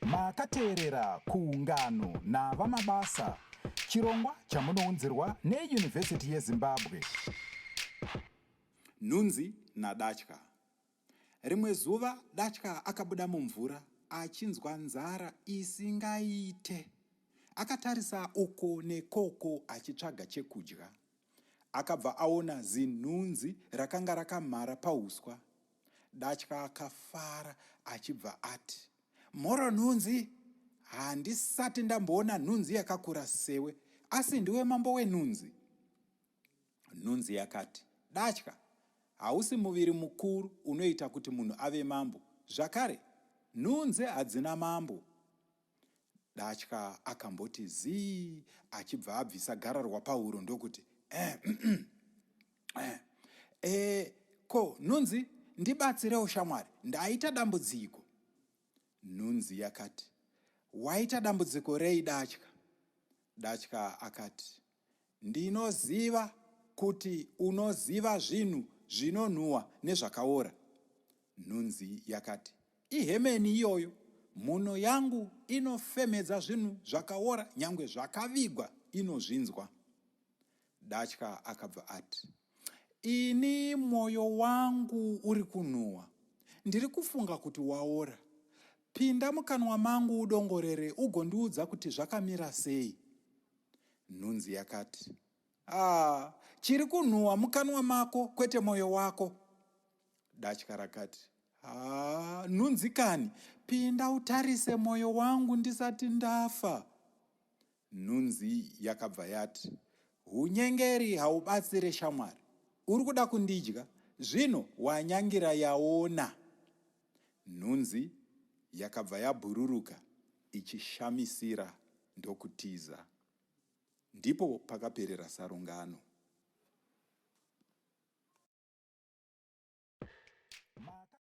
makateerera kuungano navamabasa, chirongwa chamunounzirwa neYunivhesiti yeZimbabwe. Nhunzi naDatya. Rimwe zuva Datya akabuda mumvura achinzwa nzara isingaite. Akatarisa uko nekoko achitsvaga chekudya. Akabva aona zinhunzi rakanga rakamhara pauswa. Datya akafara achibva ati, "Moro nhunzi, handisati ndamboona nhunzi yakakura sewe, asi ndiwe mambo wenhunzi." Nhunzi yakati, "Datya, hausi muviri mukuru unoita kuti munhu ave mambo. Zvakare, nhunzi hadzina mambo." Datya akamboti zii achibva abvisa gararwa pahuro ndokuti, ko nhunzi, ndibatsirewo shamwari, ndaita dambudziko." Nhunzi yakati, "Waita dambudziko rei Datya?" Datya akati, "Ndinoziva kuti unoziva zvinhu zvinonhuhwa nezvakaora." Nhunzi yakati, "Ihemeni iyoyo, mhuno yangu inofemedza zvinhu zvakaora, nyangwe zvakavigwa inozvinzwa." Datya akabva ati, "Ini mwoyo wangu uri kunhuhwa, ndiri kufunga kuti waora. Pinda mukanwa mangu udongorere ugondiudza kuti zvakamira sei." Nhunzi yakati, "Chiri kunhuhwa mukanwa mako, kwete mwoyo wako." Datya rakati, "Nhunzi kani, pinda utarise mwoyo wangu ndisati ndafa." Nhunzi yakabva yati, "Hunyengeri haubatsire shamwari. Uri kuda kundidya, zvino wanyangira yaona." Nhunzi yakabva yabhururuka ichishamisira ndokutiza. Ndipo pakaperera sarungano.